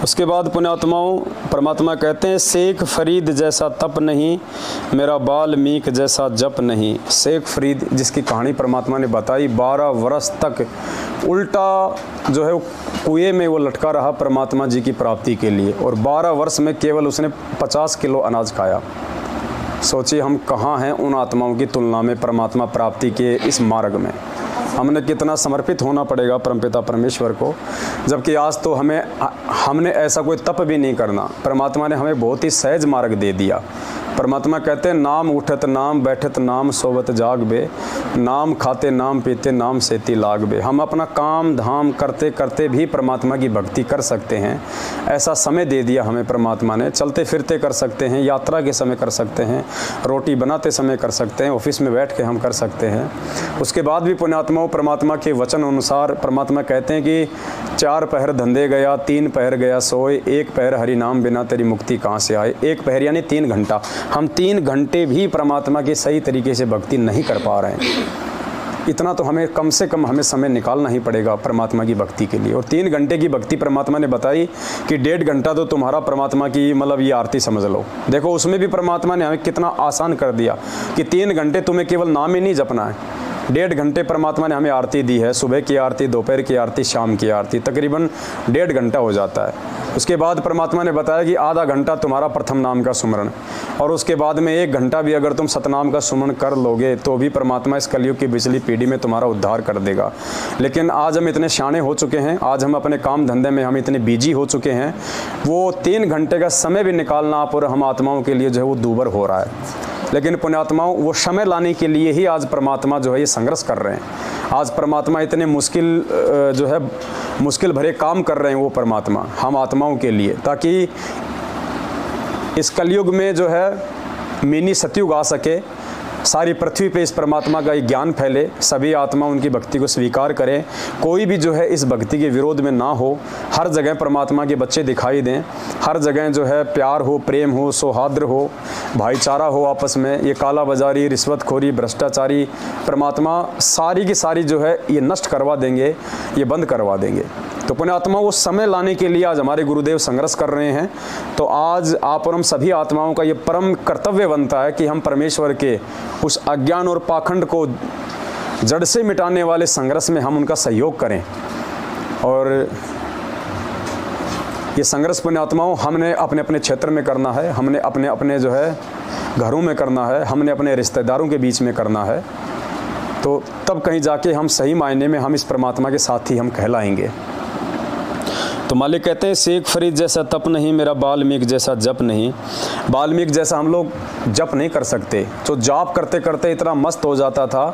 उसके बाद पुण्यात्माओं परमात्मा कहते हैं शेख फरीद जैसा तप नहीं, मेरा वाल्मीकि जैसा जप नहीं। शेख फरीद जिसकी कहानी परमात्मा ने बताई, 12 वर्ष तक उल्टा जो है कुएं में वो लटका रहा परमात्मा जी की प्राप्ति के लिए, और 12 वर्ष में केवल उसने 50 किलो अनाज खाया। सोचिए हम कहाँ हैं उन आत्माओं की तुलना में परमात्मा प्राप्ति के इस मार्ग में। हमने कितना समर्पित होना पड़ेगा परमपिता परमेश्वर को, जबकि आज तो हमने ऐसा कोई तप भी नहीं करना। परमात्मा ने हमें बहुत ही सहज मार्ग दे दिया। परमात्मा कहते हैं नाम उठत नाम बैठत नाम सोवत जाग बे, नाम खाते नाम पीते नाम सेती लाग बे। हम अपना काम धाम करते करते भी परमात्मा की भक्ति कर सकते हैं। ऐसा समय दे दिया हमें परमात्मा ने। चलते फिरते कर सकते हैं, यात्रा के समय कर सकते हैं, रोटी बनाते समय कर सकते हैं, ऑफिस में बैठ के हम कर सकते हैं। उसके बाद भी पुण्यात्माओं परमात्मा के वचन अनुसार परमात्मा कहते हैं कि 4 पहर धंधे गया, 3 पहर गया सोए, 1 पहर हरि नाम बिना तेरी मुक्ति कहाँ से आए। 1 पहर यानी 3 घंटा। हम 3 घंटे भी परमात्मा की सही तरीके से भक्ति नहीं कर पा रहे हैं। इतना तो हमें कम से कम हमें समय निकालना ही पड़ेगा परमात्मा की भक्ति के लिए। और 3 घंटे की भक्ति परमात्मा ने बताई कि 1.5 घंटा तो तुम्हारा परमात्मा की मतलब ये आरती समझ लो। देखो उसमें भी परमात्मा ने हमें कितना आसान कर दिया कि 3 घंटे तुम्हें केवल नाम ही नहीं जपना है। 1.5 घंटे परमात्मा ने हमें आरती दी है, सुबह की आरती, दोपहर की आरती, शाम की आरती, तकरीबन 1.5 घंटा हो जाता है। उसके बाद परमात्मा ने बताया कि आधा घंटा तुम्हारा प्रथम नाम का सुमरण, और उसके बाद में 1 घंटा भी अगर तुम सतनाम का सुमरण कर लोगे तो भी परमात्मा इस कलयुग की पिछली पीढ़ी में तुम्हारा उद्धार कर देगा। लेकिन आज हम इतने शाणे हो चुके हैं, आज हम अपने काम धंधे में हम इतने बिजी हो चुके हैं, वो 3 घंटे का समय भी निकालना आप और हम आत्माओं के लिए जो है वो दूभर हो रहा है। लेकिन पुण्यात्माओं वो समय लाने के लिए ही आज परमात्मा जो है ये संघर्ष कर रहे हैं। आज परमात्मा इतने मुश्किल भरे काम कर रहे हैं वो परमात्मा हम आत्माओं के लिए, ताकि इस कलयुग में जो है मिनी सतयुग आ सके, सारी पृथ्वी पे इस परमात्मा का ज्ञान फैले, सभी आत्मा उनकी भक्ति को स्वीकार करें, कोई भी जो है इस भक्ति के विरोध में ना हो, हर जगह परमात्मा के बच्चे दिखाई दें, हर जगह जो है प्यार हो, प्रेम हो, सौहार्द हो, भाईचारा हो आपस में। ये काला बाजारी, रिश्वतखोरी, भ्रष्टाचारी परमात्मा सारी की सारी जो है ये नष्ट करवा देंगे, ये बंद करवा देंगे। तो पुण्यात्मा वो समय लाने के लिए आज हमारे गुरुदेव संघर्ष कर रहे हैं। तो आज आप और हम सभी आत्माओं का ये परम कर्तव्य बनता है कि हम परमेश्वर के उस अज्ञान और पाखंड को जड़ से मिटाने वाले संघर्ष में हम उनका सहयोग करें। और ये संघर्ष पुण्यात्माओं हमने अपने अपने क्षेत्र में करना है, हमने अपने अपने जो है घरों में करना है, हमने अपने रिश्तेदारों के बीच में करना है। तो तब कहीं जाके हम सही मायने में हम इस परमात्मा के साथी हम कहलाएंगे। तो मालिक कहते हैं शेख फरीद जैसा तप नहीं, मेरा वाल्मीकि जैसा जप नहीं। वाल्मीकि जैसा हम लोग जप नहीं कर सकते। जो जाप करते करते इतना मस्त हो जाता था,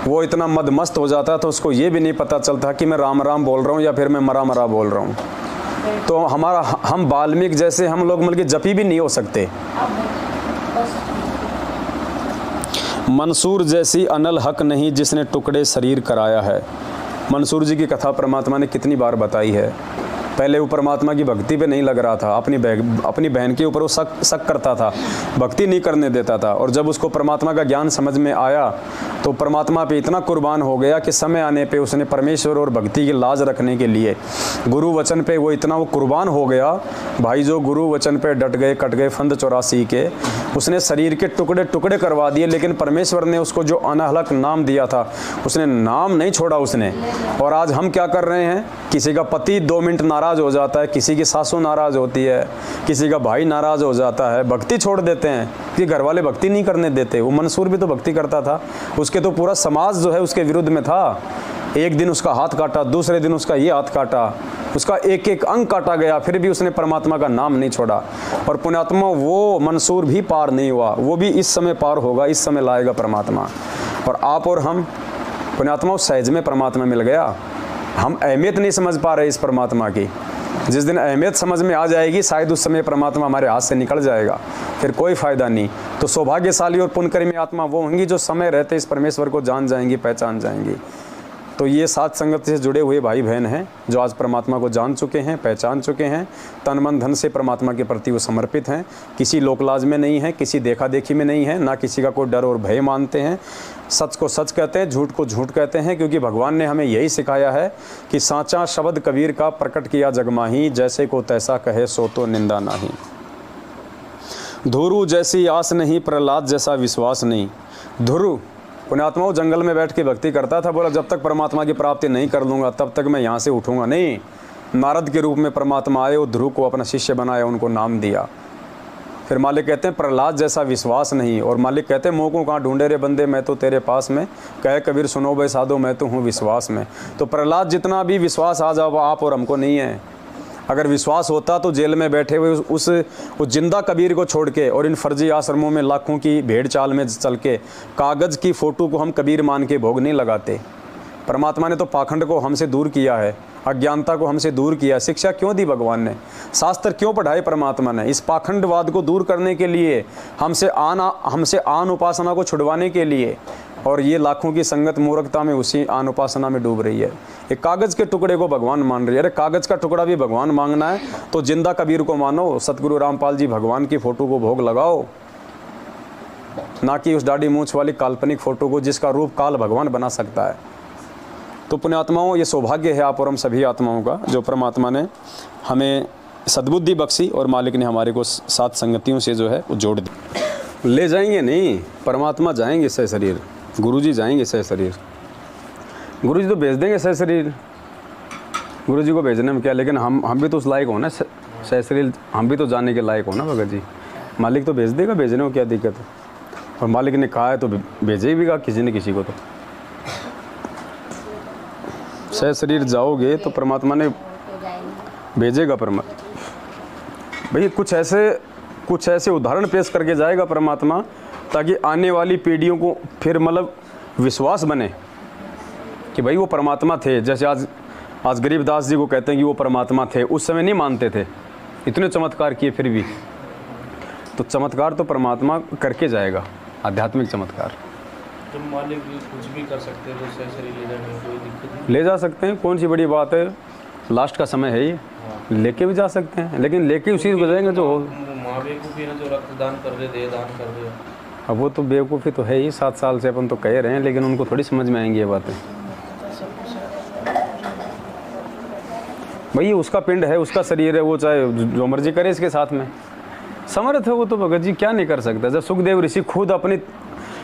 वो इतना मदमस्त हो जाता था, उसको ये भी नहीं पता चलता कि मैं राम राम बोल रहा हूँ या फिर मैं मरा मरा बोल रहा हूँ। तो हम वाल्मीकि जैसे हम लोग मतलब जपी भी नहीं हो सकते। मंसूर जैसी अनल हक नहीं जिसने टुकड़े शरीर कराया है। मंसूर जी की कथा परमात्मा ने कितनी बार बताई है। पहले वो परमात्मा की भक्ति पे नहीं लग रहा था, अपनी बहन के ऊपर वो शक करता था, भक्ति नहीं करने देता था। और जब उसको परमात्मा का ज्ञान समझ में आया तो परमात्मा पे इतना कुर्बान हो गया कि समय आने पे उसने परमेश्वर और भक्ति की लाज रखने के लिए गुरु वचन पे वो इतना कुर्बान हो गया। भाई जो गुरु वचन पे डट गए, कट गए फंद 84 के, उसने शरीर के टुकड़े टुकड़े करवा दिए। लेकिन परमेश्वर ने उसको जो अनहलक नाम दिया था, उसने नाम नहीं छोड़ा उसने। और आज हम क्या कर रहे हैं, किसी का पति 2 मिनट नाराज हो जाता है, किसी की सासू नाराज होती है, किसी का भाई नाराज हो जाता है, भक्ति छोड़ देते हैं कि घर वाले भक्ति नहीं करने देते। वो मंसूर भी तो भक्ति करता था, उसके तो पूरा समाज जो है उसके विरुद्ध में था। एक दिन उसका हाथ काटा, दूसरे दिन उसका ये हाथ काटा, उसका एक एक अंग काटा गया, फिर भी उसने परमात्मा का नाम नहीं छोड़ा। और पुण्यात्मा वो मंसूर भी पार नहीं हुआ, वो भी इस समय पार होगा, इस समय लाएगा परमात्मा। और आप और हम पुण्यात्मा सहज में परमात्मा मिल गया। हम अहमियत नहीं समझ पा रहे इस परमात्मा की। जिस दिन अहमियत समझ में आ जाएगी शायद उस समय परमात्मा हमारे हाथ से निकल जाएगा, फिर कोई फ़ायदा नहीं। तो सौभाग्यशाली और पुण्यकर्मी आत्मा वो होंगी जो समय रहते इस परमेश्वर को जान जाएंगी, पहचान जाएंगी। तो ये साथ संगत से जुड़े हुए भाई बहन हैं जो आज परमात्मा को जान चुके हैं, पहचान चुके हैं, तन मन धन से परमात्मा के प्रति वो समर्पित हैं, किसी लोकलाज में नहीं है, किसी देखा देखी में नहीं है, ना किसी का कोई डर और भय मानते हैं, सच को सच कहते हैं, झूठ को झूठ कहते हैं, क्योंकि भगवान ने हमें यही सिखाया है कि साचा शब्द कबीर का प्रकट किया जगमाही, जैसे को तैसा कहे सो तो निंदा नहीं। धुरु जैसी आस नहीं, प्रहलाद जैसा विश्वास नहीं। ध्रुव पुण्यात्माओं जंगल में बैठ के भक्ति करता था, बोला जब तक परमात्मा की प्राप्ति नहीं कर लूँगा तब तक मैं यहाँ से उठूँगा नहीं। नारद के रूप में परमात्मा आए और ध्रुव को अपना शिष्य बनाया, उनको नाम दिया। फिर मालिक कहते हैं प्रहलाद जैसा विश्वास नहीं, और मालिक कहते हैं मोह को कहाँ ढूंढे रे बंदे, मैं तो तेरे पास में, कहे कबीर सुनो भाई साधो मैं तो हूँ विश्वास में। तो प्रहलाद जितना भी विश्वास आ जाओ आप और हमको नहीं है। अगर विश्वास होता तो जेल में बैठे हुए उस जिंदा कबीर को छोड़ के और इन फर्जी आश्रमों में लाखों की भेड़ चाल में चल के कागज़ की फ़ोटो को हम कबीर मान के भोग नहीं लगाते। परमात्मा ने तो पाखंड को हमसे दूर किया है, अज्ञानता को हमसे दूर किया। शिक्षा क्यों दी भगवान ने, शास्त्र क्यों पढ़ाए परमात्मा ने? इस पाखंडवाद को दूर करने के लिए, हमसे आन उपासना को छुड़वाने के लिए। और ये लाखों की संगत मूर्खता में उसी आन उपासना में डूब रही है। एक कागज़ के टुकड़े को भगवान मान रही है। अरे कागज़ का टुकड़ा भी भगवान मांगना है तो जिंदा कबीर को मानो, सतगुरु रामपाल जी भगवान की फ़ोटो को भोग लगाओ, ना कि उस दाढ़ी मूंछ वाली काल्पनिक फ़ोटो को जिसका रूप काल भगवान बना सकता है। तो पुण्यात्माओं ये सौभाग्य है आप और हम सभी आत्माओं का, जो परमात्मा ने हमें सद्बुद्धि बख्शी और मालिक ने हमारे को सात संगतियों से जो है वो जोड़ दी। ले जाएंगे नहीं, परमात्मा जाएंगे सह शरीर, गुरुजी जाएंगे सह शरीर। गुरुजी तो भेज देंगे सह शरीर, गुरुजी को भेजने में क्या, लेकिन हम भी तो उस लायक हो ना सह शरीर, हम भी तो जाने के लायक हो ना भगत जी। मालिक तो भेज देगा, भेजने को क्या दिक्कत है। और मालिक ने कहा है तो भेजे भी किसी न किसी को। तो सह शरीर जाओगे तो परमात्मा ने भेजेगा। परमात्मा भैया कुछ ऐसे उदाहरण पेश करके जाएगा परमात्मा, ताकि आने वाली पीढ़ियों को फिर मतलब विश्वास बने कि भाई वो परमात्मा थे। जैसे आज गरीबदास जी को कहते हैं कि वो परमात्मा थे, उस समय नहीं मानते थे, इतने चमत्कार किए फिर भी। तो चमत्कार तो परमात्मा करके जाएगा, आध्यात्मिक चमत्कार। तो मालिक भी कुछ भी कर सकते हैं, तो सह शरीर ले जाने में कोई दिक्कत नहीं। ले जा सकते हैं, कौन सी बड़ी बात है, लास्ट का समय है ये। लेके भी जा सकते हैं, लेकिन लेके उसी को जाएंगे जो माँ बेवकूफ़ी है जो रक्तदान कर रहे, देह दान कर रहे। अब वो तो बेवकूफ़ी तो है ही, 7 साल से अपन तो कह रहे हैं, लेकिन उनको थोड़ी समझ में आएंगी ये बातें। भाई उसका पिंड है, उसका शरीर है, वो चाहे जो मर्जी करे इसके साथ में, समर्थ है वो तो। भगत जी क्या नहीं कर सकता। जब सुखदेव ऋषि खुद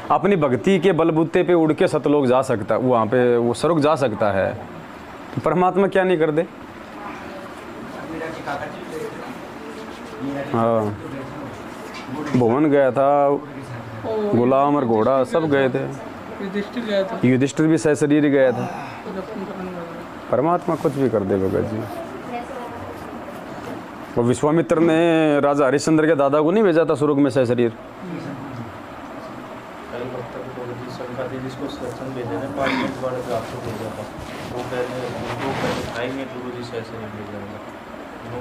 अपनी भक्ति के बलबूते पे उड़ के सतलोक जा सकता, वहाँ पे वो स्वर्ग जा सकता है, तो परमात्मा क्या नहीं कर दे। हाँ भुवन गया था, गुलाम और घोड़ा सब गए थे, युधिष्ठिर भी सह शरीर गया था। परमात्मा कुछ भी कर दे भगत जी। वो विश्वामित्र ने राजा हरिश्चंद्र के दादा को नहीं भेजा था स्वर्ग में सह शरीर। जिसको सत्संग भेजा ना 5 मिनट बाद आपको भेजा था, वो कहते आएंगे गुरुजी से ऐसे नहीं भेजा।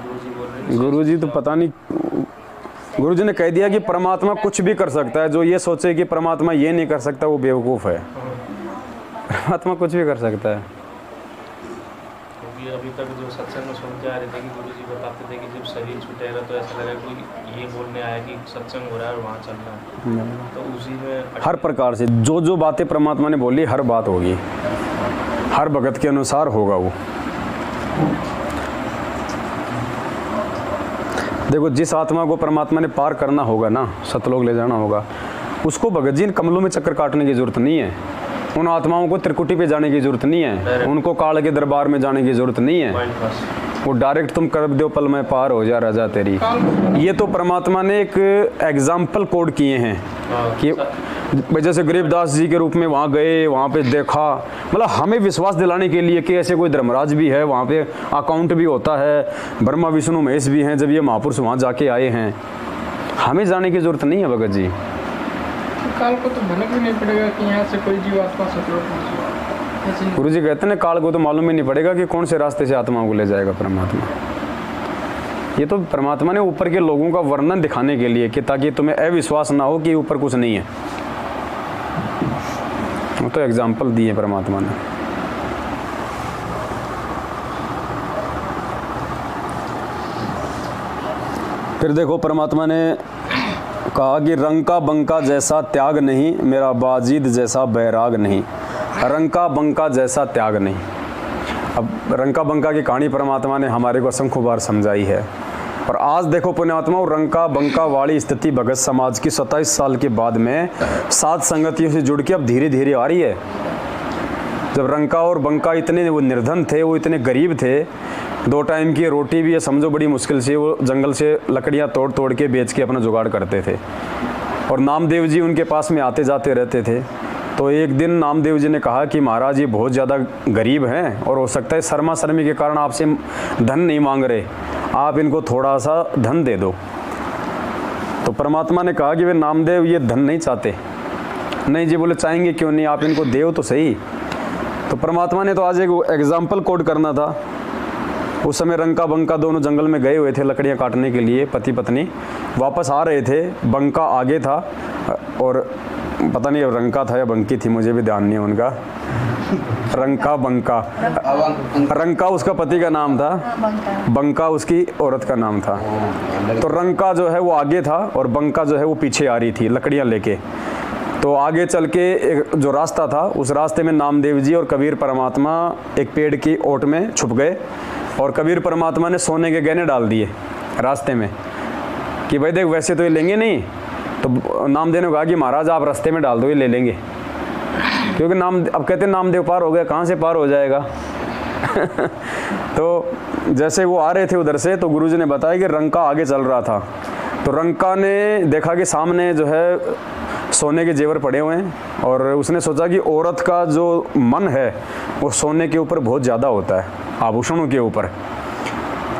गुरुजी बोल रहे, गुरुजी तो पता नहीं, गुरुजी ने कह दिया कि परमात्मा कुछ भी कर सकता है। जो ये सोचे कि परमात्मा ये नहीं कर सकता वो बेवकूफ़ है। परमात्मा कुछ भी कर सकता है। क्योंकि अभी तक जो सत्संग में सुनते आ रहे थे कि गुरुजी बताते थे कि जब शरीर छूटेगा तो ऐसा लगा कोई ये बोलने आया कि सत्संग हो रहा है और वहाँ चलना है। तो उसी में हर प्रकार से जो बातें परमात्मा ने बोली, हर बात होगी, हर भगत के अनुसार होगा वो। देखो जिस आत्मा को परमात्मा ने पार करना होगा ना, सतलोक ले जाना होगा, उसको भगत जी इन कमलों में चक्कर काटने की जरूरत नहीं है। उन आत्माओं को त्रिकुटी पे जाने की जरूरत नहीं है, उनको काल के दरबार में जाने की जरूरत नहीं है। वो डायरेक्ट तुम कर दो पल में पार हो जा राजा तेरी। ये तो परमात्मा ने एक एग्जाम्पल कोड किए हैं कि जैसे गरीबदास जी के रूप में वहाँ गए, वहाँ पे देखा, मतलब हमें विश्वास दिलाने के लिए कि ऐसे कोई धर्मराज भी है, वहाँ पे अकाउंट भी होता है, ब्रह्मा विष्णु महेश भी हैं। जब ये महापुरुष वहाँ जाके आए हैं, हमें जाने की जरूरत नहीं है भगत जी। काल को तो भनक भी नहीं पड़ेगा कि यहाँ से कोई जीवात्मा सतलोक पहुंचे। गुरु जी कहते हैं काल को तो मालूम ही नहीं पड़ेगा कि कौन से रास्ते से आत्माओं को ले जाएगा परमात्मा। ये तो परमात्मा ने ऊपर के लोगों का वर्णन दिखाने के लिए कि ताकि तुम्हें अविश्वास ना हो कि ऊपर कुछ नहीं है। वो तो एग्जाम्पल दिए परमात्मा ने। फिर देखो परमात्मा ने कहा कि रंका बंका जैसा त्याग नहीं, मेरा बाजीद जैसा बैराग नहीं। रंका बंका जैसा त्याग नहीं। अब रंका बंका की कहानी परमात्मा ने हमारे को असंख्य बार समझाई है। और आज देखो पुण्यात्मा, रंका बंका वाली स्थिति भगत समाज की 27 साल के बाद में सात संगतियों से जुड़ के अब धीरे धीरे आ रही है। जब रंका और बंका इतने वो निर्धन थे, वो इतने गरीब थे, 2 टाइम की रोटी भी समझो बड़ी मुश्किल से वो जंगल से लकड़ियाँ तोड़ तोड़ के बेच के अपना जुगाड़ करते थे। और नामदेव जी उनके पास में आते जाते रहते थे। तो एक दिन नामदेव जी ने कहा कि महाराज ये बहुत ज़्यादा गरीब हैं और हो सकता है शर्मा शर्मी के कारण आपसे धन नहीं मांग रहे, आप इनको थोड़ा सा धन दे दो। तो परमात्मा ने कहा कि वे नामदेव ये धन नहीं चाहते। नहीं जी, बोले चाहेंगे क्यों नहीं, आप इनको देव तो सही। तो परमात्मा ने तो आज एक एग्जाम्पल कोड करना था। उस समय रंका बंका दोनों जंगल में गए हुए थे लकड़ियाँ काटने के लिए, पति पत्नी वापस आ रहे थे। बंका आगे था और पता नहीं अब रंका था या बंकी थी, मुझे भी ध्यान नहीं है उनका। रंका बंका, रंका उसका पति का नाम था, बंका उसकी औरत का नाम था। तो रंका जो है वो आगे था और बंका जो है वो पीछे आ रही थी लकड़ियाँ लेके। तो आगे चल के एक जो रास्ता था, उस रास्ते में नामदेव जी और कबीर परमात्मा एक पेड़ की ओट में छुप गए और कबीर परमात्मा ने सोने के गहने डाल दिए रास्ते में कि भाई देख वैसे तो ये लेंगे नहीं। तो नामदेव ने कहा कि महाराज आप रास्ते में डाल दो, ये ले लेंगे। क्योंकि अब कहते हैं नामदेव पार हो गया, कहाँ से पार हो जाएगा। तो जैसे वो आ रहे थे उधर से, तो गुरुजी ने बताया कि रंका आगे चल रहा था। तो रंका ने देखा कि सामने जो है सोने के जेवर पड़े हुए हैं और उसने सोचा कि औरत का जो मन है वो सोने के ऊपर बहुत ज़्यादा होता है, आभूषणों के ऊपर।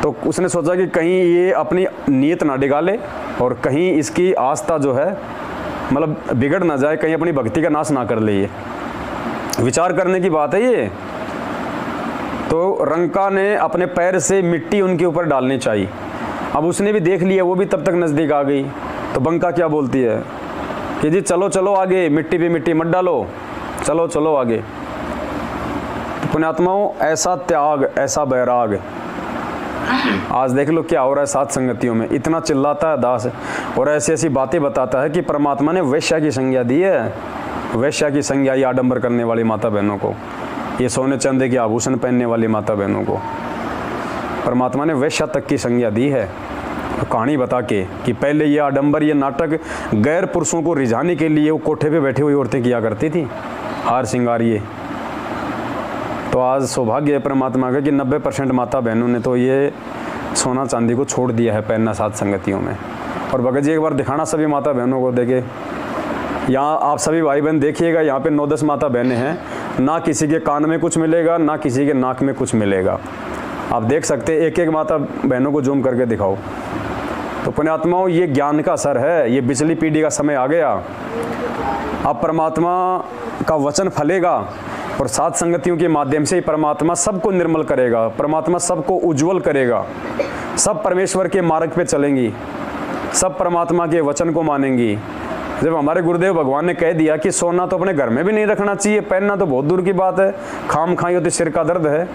तो उसने सोचा कि कहीं ये अपनी नीयत ना डिगाले और कहीं इसकी आस्था जो है मतलब बिगड़ ना जाए, कहीं अपनी भक्ति का नाश ना कर ले। ये विचार करने की बात है ये। तो रंका ने अपने पैर से मिट्टी उनके ऊपर डालनी चाहिए। अब उसने भी देख लिया, वो भी तब तक नज़दीक आ गई। तो बंका क्या बोलती है कि जी चलो चलो आगे, मिट्टी पे मिट्टी मत डालो, चलो चलो आगे। तो पुण्यात्माओं, ऐसा त्याग, ऐसा बैराग आज देख लो क्या हो रहा है सात संगतियों में। इतना चिल्लाता है दास और ऐसी ऐसी बातें बताता है कि परमात्मा ने वैश्या की संज्ञा दी है। वैश्या की संज्ञा ये आडंबर करने वाली माता बहनों को, ये सोने चांदी के आभूषण पहनने वाली माता बहनों को परमात्मा ने वैश्या तक की संज्ञा दी है। तो कहानी बता के कि पहले ये आडंबर, ये नाटक गैर पुरुषों को रिझाने के लिए वो कोठे पे बैठी हुई औरतें किया करती थी, हार श्रृंगार ये। तो आज सौभाग्य है परमात्मा का कि 90% माता बहनों ने तो ये सोना चांदी को छोड़ दिया है पहनना सात संगतियों में। और भगत जी एक बार दिखाना सभी माता बहनों को, देखे यहाँ आप सभी भाई बहन देखिएगा, यहाँ पे 9-10 माता बहनें हैं, ना किसी के कान में कुछ मिलेगा, ना किसी के नाक में कुछ मिलेगा। आप देख सकते हैं, एक एक माता बहनों को जूम करके दिखाओ। तो पुण्यात्माओं, ये ज्ञान का असर है, ये पिछली पीढ़ी का समय आ गया। अब परमात्मा का वचन फलेगा और सात संगतियों के माध्यम से ही परमात्मा सबको निर्मल करेगा, परमात्मा सबको उज्जवल करेगा। सब परमेश्वर के मार्ग पे चलेंगी, सब परमात्मा के वचन को मानेंगी। जब हमारे गुरुदेव भगवान ने कह दिया कि सोना तो अपने घर में भी नहीं रखना चाहिए, पहनना तो बहुत दूर की बात है, खाम खाई होती सिर का दर्द है,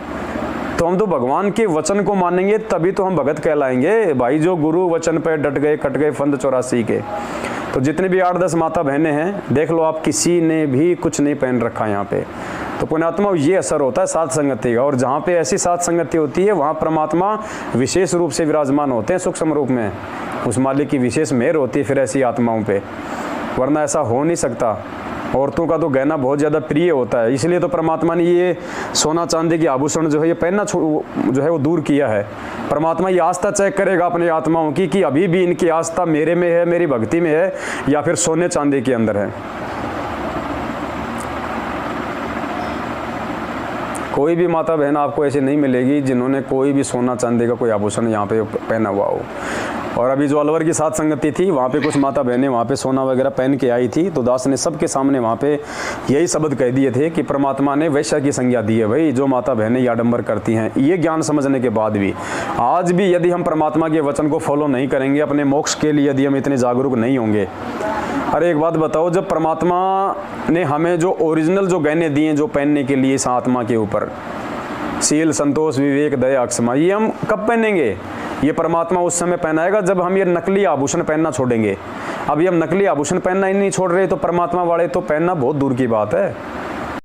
तो हम तो भगवान के वचन को मानेंगे तभी तो हम भगत कहलाएंगे। भाई जो गुरु वचन पे डट गए, कट गए फंद 84 के। तो जितने भी 8-10 माता बहनें हैं, देख लो आप, किसी ने भी कुछ नहीं पहन रखा यहाँ पे। तो पुण्यात्मा, ये असर होता है सात संगति का। और जहाँ पे ऐसी सात संगति होती है वहाँ परमात्मा विशेष रूप से विराजमान होते हैं सूक्ष्म रूप में। उस मालिक की विशेष मेहर होती है फिर ऐसी आत्माओं पे, वरना ऐसा हो नहीं सकता। औरतों का तो गहना बहुत ज़्यादा प्रिय होता है, इसलिए तो परमात्मा ने ये सोना चांदी के आभूषण जो है ये पहनना जो है वो दूर किया है। परमात्मा ये आस्था चेक करेगा अपनी आत्माओं की कि अभी भी इनकी आस्था मेरे में है, मेरी भक्ति में है, या फिर सोने चांदी के अंदर है। कोई भी माता बहन आपको ऐसी नहीं मिलेगी जिन्होंने कोई भी सोना चांदी का कोई आभूषण यहाँ पे पहना हुआ हो। और अभी जो अलवर की सात संगति थी, वहाँ पे कुछ माता बहनें वहाँ पे सोना वगैरह पहन के आई थी, तो दास ने सबके सामने वहाँ पे यही शब्द कह दिए थे कि परमात्मा ने वैश्या की संज्ञा दी है। भाई जो माता बहनें ये आडंबर करती हैं, ये ज्ञान समझने के बाद भी आज भी यदि हम परमात्मा के वचन को फॉलो नहीं करेंगे, अपने मोक्ष के लिए यदि हम इतने जागरूक नहीं होंगे। अरे एक बात बताओ, जब परमात्मा ने हमें जो ओरिजिनल जो गहने दिए जो पहनने के लिए इस आत्मा के ऊपर, शील, संतोष, विवेक, दया, क्षमा, ये हम कब पहनेंगे? ये परमात्मा उस समय पहनाएगा जब हम ये नकली आभूषण पहनना छोड़ेंगे। अभी हम नकली आभूषण पहनना ही नहीं छोड़ रहे तो परमात्मा वाले तो पहनना बहुत दूर की बात है।